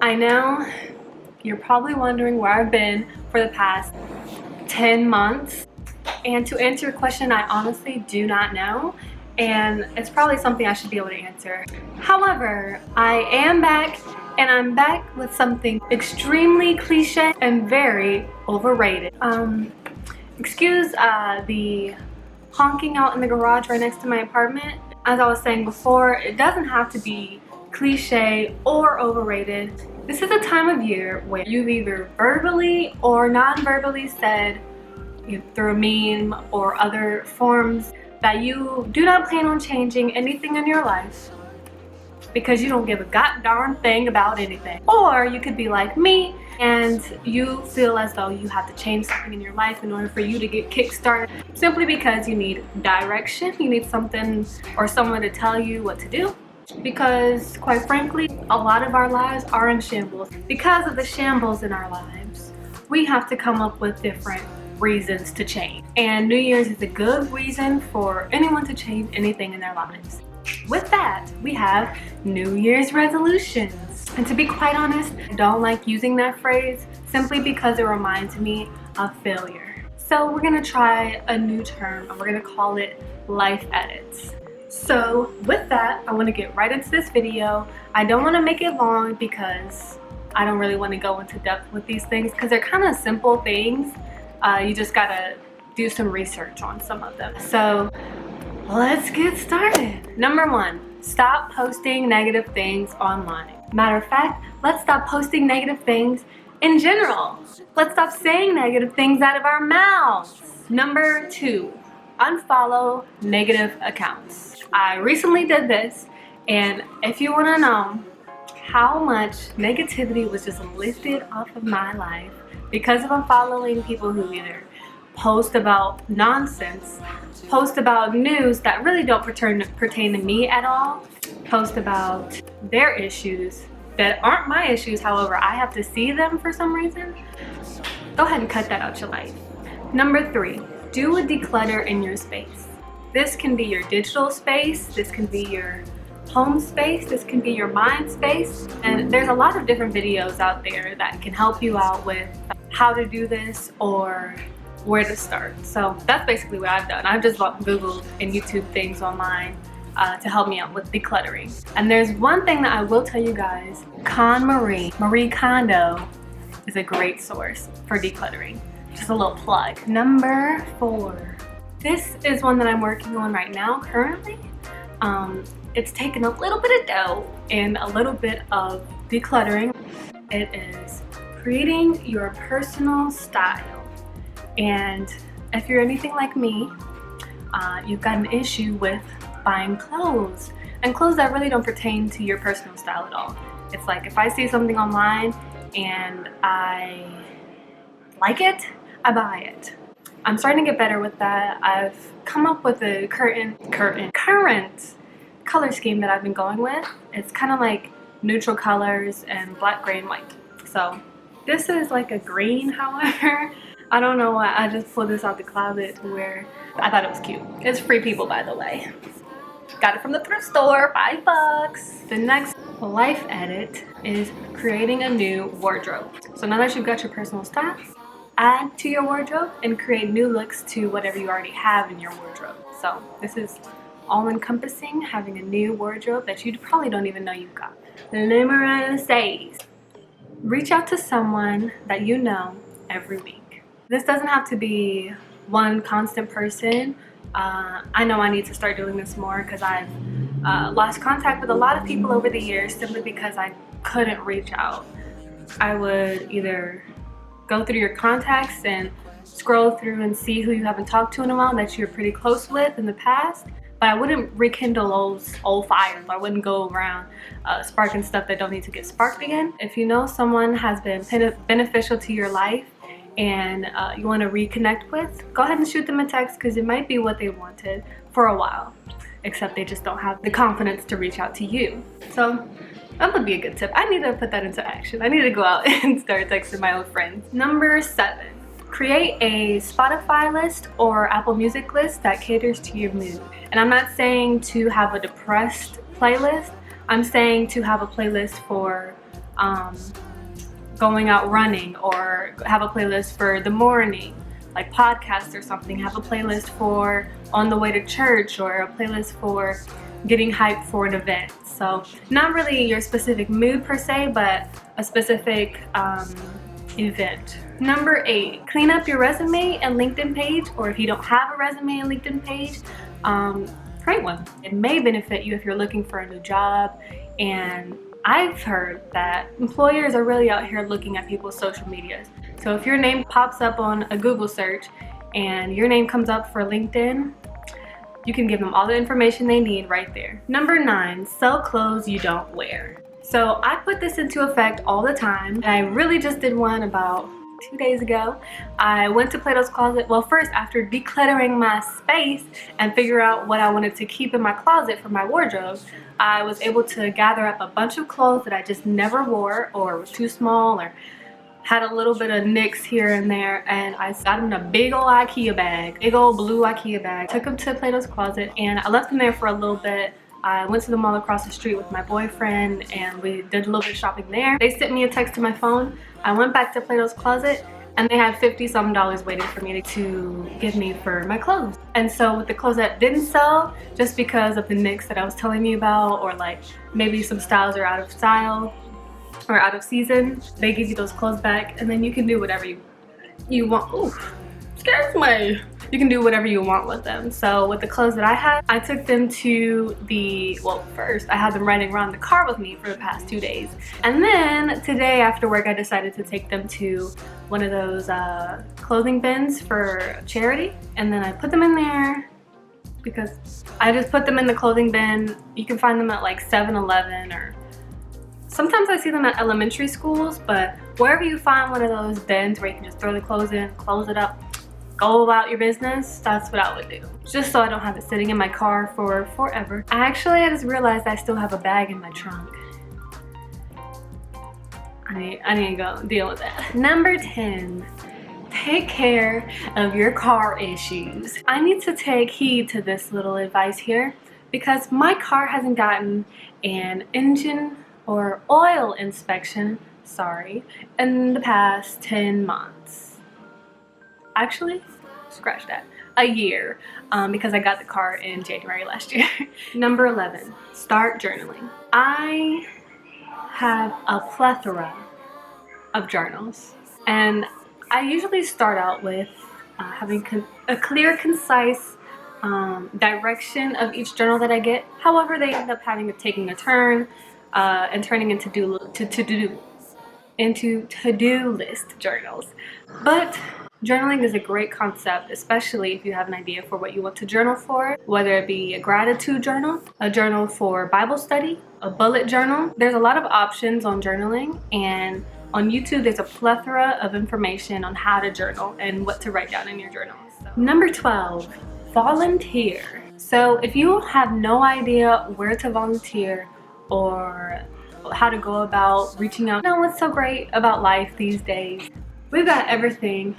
I know you're probably wondering where I've been for the past 10 months. And to answer your question, I honestly do not know. And it's probably something I should be able to answer. However, I am back, and I'm back with something extremely cliche and very overrated. Excuse the honking out in the garage right next to my apartment. As I was saying before, it doesn't have to be cliche or overrated. This is a time of year where you've either verbally or non-verbally said through a meme or other forms that you do not plan on changing anything in your life because you don't give a god darn thing about anything. Or you could be like me and you feel as though you have to change something in your life in order for you to get kick-started simply because you need direction, you need something or someone to tell you what to do. Because quite frankly, a lot of our lives are in shambles. Because of the shambles in our lives, we have to come up with different reasons to change. And New Year's is a good reason for anyone to change anything in their lives. With that, we have New Year's resolutions. And to be quite honest, I don't like using that phrase simply because it reminds me of failure. So we're gonna try a new term and we're gonna call it life edits. So with that, I want to get right into this video. I don't want to make it long because I don't really want to go into depth with these things because they're kind of simple things. You just gotta do some research on some of them. So let's get started. Number 1, stop posting negative things online. Matter of fact, let's stop posting negative things in general. Let's stop saying negative things out of our mouths. Number 2, unfollow negative accounts. I recently did this, and if you want to know how much negativity was just lifted off of my life because of unfollowing people who either post about nonsense, post about news that really don't pertain to me at all, post about their issues that aren't my issues, however I have to see them for some reason, go ahead and cut that out your life. Number 3, do a declutter in your space. This can be your digital space, this can be your home space, this can be your mind space, and there's a lot of different videos out there that can help you out with how to do this or where to start. So that's basically what I've done. I've just Googled and YouTube things online to help me out with decluttering. And there's one thing that I will tell you guys, Marie Kondo is a great source for decluttering. Just a little plug. Number 4. This is one that I'm working on right now currently. It's taken a little bit of dough and a little bit of decluttering. It is creating your personal style. And if you're anything like me, you've got an issue with buying clothes. And clothes that really don't pertain to your personal style at all. It's like if I see something online and I like it, I buy it. I'm starting to get better with that. I've come up with a current color scheme that I've been going with. It's kind of like neutral colors and black, gray, and white. So this is like a green, however. I don't know why I just pulled this out the closet where I thought it was cute. It's Free People, by the way. Got it from the thrift store, $5. The next life edit is creating a new wardrobe. So now that you've got your personal style, add to your wardrobe and create new looks to whatever you already have in your wardrobe. So this is all-encompassing, having a new wardrobe that you probably don't even know you've got. Numero 6, reach out to someone that you know every week. This doesn't have to be one constant person. I know I need to start doing this more because I've lost contact with a lot of people over the years simply because I couldn't reach out. I would either go through your contacts and scroll through and see who you haven't talked to in a while that you're pretty close with in the past, but I wouldn't rekindle those old fires. I wouldn't go around sparking stuff that don't need to get sparked again. If you know someone has been beneficial to your life and you want to reconnect with, go ahead and shoot them a text because it might be what they wanted for a while, except they just don't have the confidence to reach out to you. So that would be a good tip. I need to put that into action. I need to go out and start texting my old friends. Number 7, create a Spotify list or Apple Music list that caters to your mood. And I'm not saying to have a depressed playlist. I'm saying to have a playlist for going out running, or have a playlist for the morning, like podcasts or something. Have a playlist for on the way to church, or a playlist for getting hyped for an event. So not really your specific mood per se, but a specific event. Number 8, clean up your resume and LinkedIn page, or if you don't have a resume and LinkedIn page, create one. It may benefit you if you're looking for a new job, and I've heard that employers are really out here looking at people's social medias. So if your name pops up on a Google search and your name comes up for LinkedIn, you can give them all the information they need right there. Number 9, sell clothes you don't wear. So I put this into effect all the time, and I really just did one about 2 days ago. I went to Plato's Closet. Well, first, after decluttering my space and figure out what I wanted to keep in my closet for my wardrobe, I was able to gather up a bunch of clothes that I just never wore, or was too small, or had a little bit of nicks here and there, and I got them in a big old IKEA bag, big old blue IKEA bag. Took them to Plato's Closet, and I left them there for a little bit. I went to the mall across the street with my boyfriend, and we did a little bit of shopping there. They sent me a text to my phone. I went back to Plato's Closet, and they had $50-some waiting for me to give me for my clothes. And so with the clothes that didn't sell, just because of the nicks that I was telling you about, or like maybe some styles are out of style or out of season, they give you those clothes back, and then you can do whatever you want. Ooh, scares me. You can do whatever you want with them. So with the clothes that I had, I took them to well, first I had them riding around the car with me for the past 2 days. And then today after work, I decided to take them to one of those clothing bins for charity. And then I put them in there because I just put them in the clothing bin. You can find them at like 7-Eleven, or sometimes I see them at elementary schools, but wherever you find one of those bins where you can just throw the clothes in, close it up, go about your business, that's what I would do. Just so I don't have it sitting in my car for forever. I just realized I still have a bag in my trunk. I need to go deal with that. Number 10, take care of your car issues. I need to take heed to this little advice here, because my car hasn't gotten an engine or oil inspection, in the past 10 months. Actually, scratch that, a year, because I got the car in January last year. Number 11, start journaling. I have a plethora of journals, and I usually start out with having a clear, concise direction of each journal that I get. However, they end up taking a turn and turning into to-do list journals. But journaling is a great concept, especially if you have an idea for what you want to journal for, whether it be a gratitude journal, a journal for Bible study, a bullet journal. There's a lot of options on journaling, and on YouTube there's a plethora of information on how to journal and what to write down in your journal. So. Number 12, volunteer. So if you have no idea where to volunteer or how to go about reaching out, what's so great about life these days? We've got everything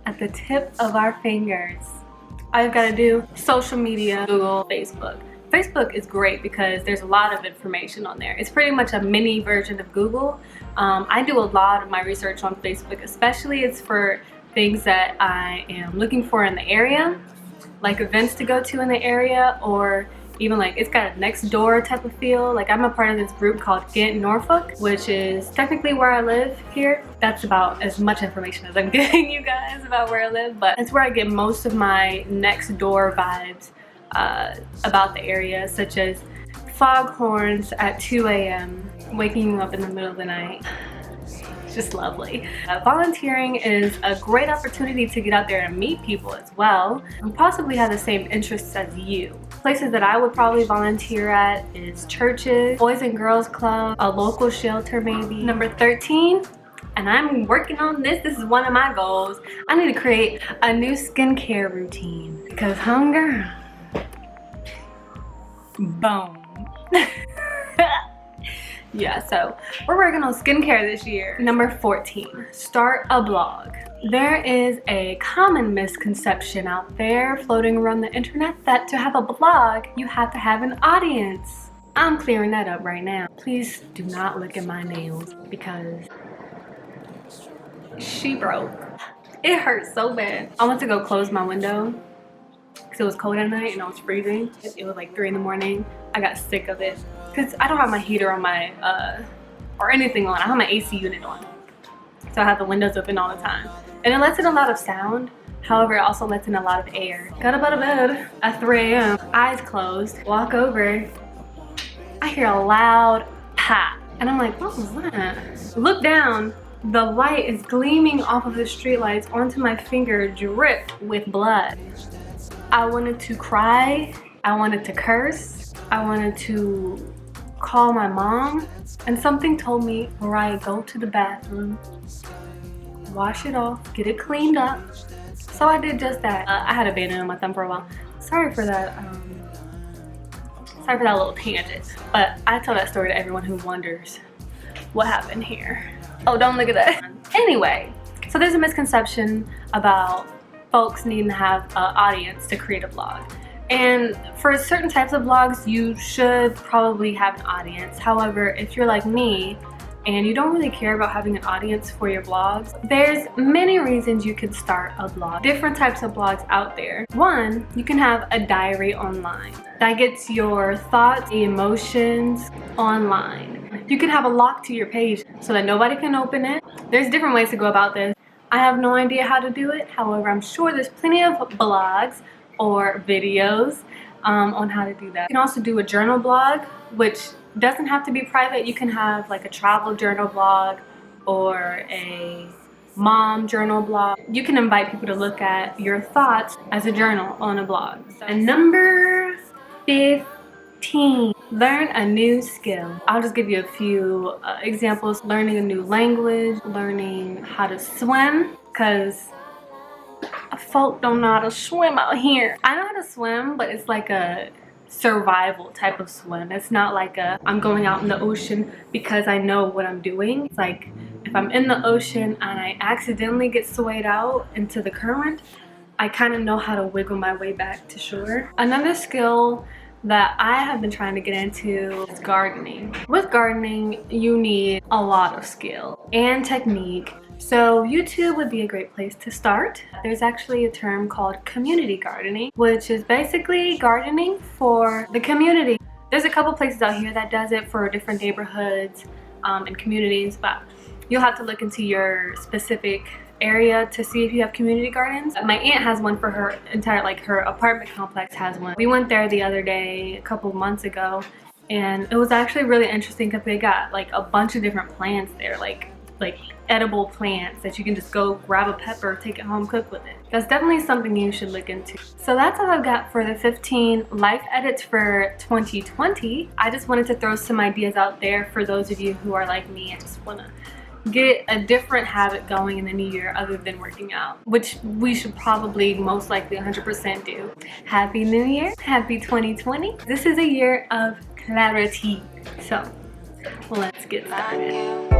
at the tip of our fingers. All you've got to do, social media, Google, Facebook. Facebook is great because there's a lot of information on there. It's pretty much a mini version of Google. I do a lot of my research on Facebook, especially it's for things that I am looking for in the area, like events to go to in the area, or even like it's got a next door type of feel. Like I'm a part of this group called Get Norfolk, which is technically where I live here. That's about as much information as I'm giving you guys about where I live, but it's where I get most of my next door vibes about the area, such as foghorns at 2 a.m. waking you up in the middle of the night. It's just lovely. Volunteering is a great opportunity to get out there and meet people as well, and possibly have the same interests as you. Places that I would probably volunteer at is churches, Boys and Girls Club, a local shelter maybe. Number 13, and I'm working on this is one of my goals. I need to create a new skincare routine because hunger, boom. Yeah, so we're working on skincare this year. Number 14, start a blog. There is a common misconception out there floating around the internet that to have a blog, you have to have an audience. I'm clearing that up right now. Please do not look at my nails because she broke. It hurts so bad. I went to go close my window because it was cold at night and I was freezing. It was like 3 in the morning. I got sick of it because I don't have my heater on my or anything on. I have my AC unit on, so I have the windows open all the time, and it lets in a lot of sound. However, it also lets in a lot of air. Got up out of bed at 3 a.m. Eyes closed. Walk over. I hear a loud pop, and I'm like, what was that? Look down. The light is gleaming off of the streetlights onto my finger, dripped with blood. I wanted to cry. I wanted to curse. I wanted to call my mom. And something told me, Mariah, go to the bathroom, wash it off, get it cleaned up. So I did just that. I had a bandage on my thumb for a while. Sorry for that little tangent. But I tell that story to everyone who wonders what happened here. Oh, don't look at that. Anyway, so there's a misconception about folks needing to have an audience to create a blog. And for certain types of blogs, you should probably have an audience. However, if you're like me and you don't really care about having an audience for your blogs, there's many reasons you could start a blog. Different types of blogs out there. One, you can have a diary online. That gets your thoughts, emotions online. You can have a lock to your page so that nobody can open it. There's different ways to go about this. I have no idea how to do it. However, I'm sure there's plenty of blogs or videos on how to do that. You can also do a journal blog, which doesn't have to be private. You can have like a travel journal blog or a mom journal blog. You can invite people to look at your thoughts as a journal on a blog. And number 15, learn a new skill. I'll just give you a few examples. Learning a new language, learning how to swim, because folk don't know how to swim out here. I know how to swim, but it's like a survival type of swim. It's not like I'm going out in the ocean because I know what I'm doing. It's like if I'm in the ocean and I accidentally get swayed out into the current, I kind of know how to wiggle my way back to shore. Another skill that I have been trying to get into is gardening. With gardening, you need a lot of skill and technique. So YouTube would be a great place to start. There's actually a term called community gardening, which is basically gardening for the community. There's a couple places out here that does it for different neighborhoods and communities, but you'll have to look into your specific area to see if you have community gardens. My aunt has one for her entire, like her apartment complex has one. We went there the other day, a couple months ago, and it was actually really interesting because they got like a bunch of different plants there, like edible plants that you can just go grab a pepper, take it home, cook with it. That's definitely something you should look into. So that's all I've got for the 15 life edits for 2020. I just wanted to throw some ideas out there for those of you who are like me and just want to get a different habit going in the new year other than working out, which we should probably most likely 100% do. Happy New Year, happy 2020. This is a year of clarity. So let's get started.